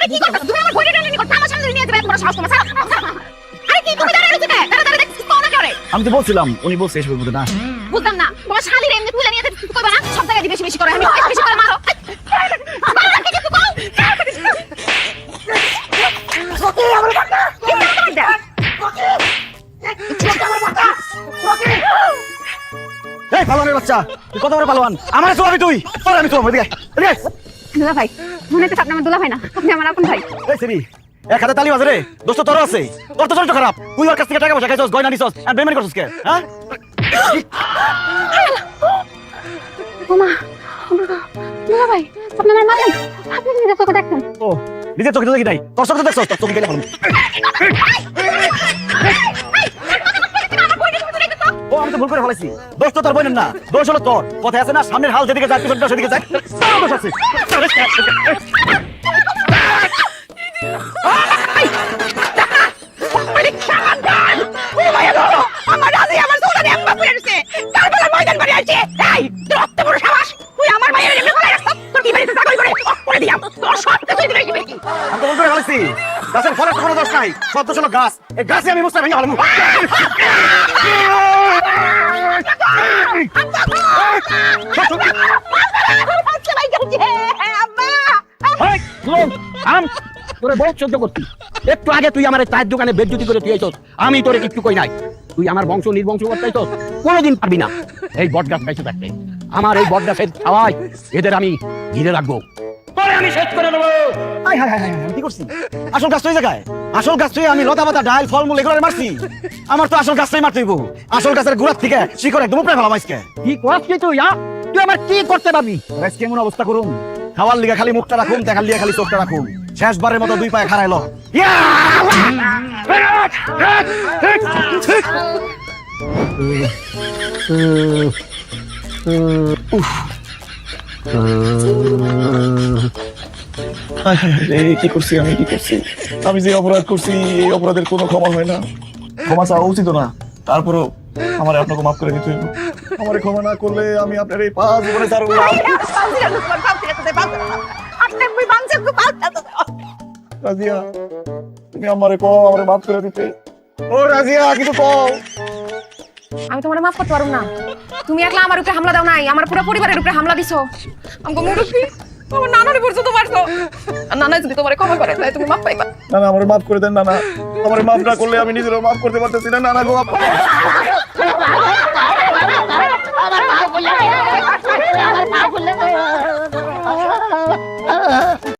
আরে কি করছ তুমি? আমার ঘড়ি ডালেনি করতে আমার সামনে নিয়ে যাবে, তোমার সাহস তোমার। আরে কি তুমি দাঁড়ায় রইছো কেন? দাঁড়া দেখছিস কোন না করে? আমি তো বলছিলাম উনি বলছে এসবের মধ্যে না। বুঝতাম না তোমার শালীর এমনি তুলে নিয়ে যেতে কিছু করবে না? সব জায়গায় বেশি বেশি করে, আমি বেশি করে মারো। ওকে আমার কথা কি করতে দাও? এই পালোয়ানের বাচ্চা, তুই কত বড় পালোয়ান? আমারে চোয়াবি তুই? তোর আমি চোয়াবো, এদিকে এদিকে। দুলা ভাই মনে হচ্ছে আপনি আমার দুলা ভাই না, আপনি আমার আপন ভাই। এই সেবি, এক হাতে তালি বাজে রে, দোস্ত তোর আছে। তোর তো চরিত্র খারাপ, তুই ওর কাছ থেকে টাকা পয়সা খাইছস, গয়না নিছস, আর বেইমানি করছস কে? হ্যাঁ? ওমা দুলা ভাই আপনি আমার মারেন, আপনি নিজের চোখে দেখেন। ও নিজের চোখে তো দেখি নাই, তোর চোখে তো দেখছস, তোর চোখে গেলে ভালো। ও আমি তো ভুল করে ফেলেছি, দোষ তো তোর বোনের না, দোষ হলো তোর। কথায় আছে না, সামনের হাল যেদিকে যায় পিছনটা সেদিকে যায়, তোর দোষ আছে। আমার রাজি আমার সোনা নিয়ে আম্মা পড়ে গেছে, কারবালার ময়দান করে আসছে। এই তোর অত বড় সাহস, তুই আমার মায়ের এমনি করে রাখছ? তোর কি বাড়িতে চাকরি করে করে দিলাম, তোর সব তুই দিবি কি? আমি তো ভুল করে ফেলেছি, গাছের ফলের তো কোনো দোষ নাই, সব দোষ হলো গাছ। এই গাছে আমি মুস্তা ভেঙে ফেলাম। তোরে বহুত সহ্য করতি, একটু আগে তুই আমার চায়ের দোকানে বেজ্জতি করে তুই আইছস, আমি তোরে কিচ্ছু কই নাই। তুই আমার বংশ নির্বংশ করতে আইছস, কোনোদিন পারবি না। এই বট গাছ গাইছে থাকতে, আমার এই বট গাছের হাওয়ায় এদের আমি ঘিরে রাখবো, তোরে আমি শেষ করে দেবো। হাই হাই হাই হাই, আমি কি করছি? আসল গাছ তো এই জায়গায়, আসল গাছ তুই আমি লতা পাতা ডাল ফলমূল এগুলো মারছি। আমার তো আসল গাছটাই মারতে হইব, আসল গাছের গোড়ার থেকে শিকড় একদম উপরে ফেলাম আজকে। কি করছ কি তুই? তুই আমার কি করতে পারবি? আজকে এমন অবস্থা করুম, খাওয়ার লিগা খালি মুখটা রাখুম, দেখার লিগা খালি চোখটা রাখুম। শেষবারের মতো দুই পায়ে খাড়াইলো। কি করছি আমি, কি করছি আমি? যে অপরাধ করছি এই অপরাধের কোনো ক্ষমা হয় না, ক্ষমা চাওয়া উচিত না। তারপরও আমার আপনাকে মাফ করে দিতে হইব। আমার ক্ষমা না করলে আমি আপনার এই পা জীবনে ছাড়ব না। রাজিয়া তুমি আমারে কও, আমারে মাফ করে দিতে। ও রাজিয়া কিছু কও। আমি তোমারে মাফ করতে পারব না, তুমি একলা আমার উপরে হামলা দাও নাই, আমার পুরো পরিবারের উপরে হামলা দিছো। আমগো মুরব্বি আমার নানারে পর্যন্ত মারছো, আর নানা যদি তোমারে ক্ষমা করে তাহলে তুমি মাফ পাইবা। না না আমারে মাফ করে দেন না, না আমারে মাফ না করলে আমি নিজেরও মাফ করতে পারতেছি না। না না গো আমার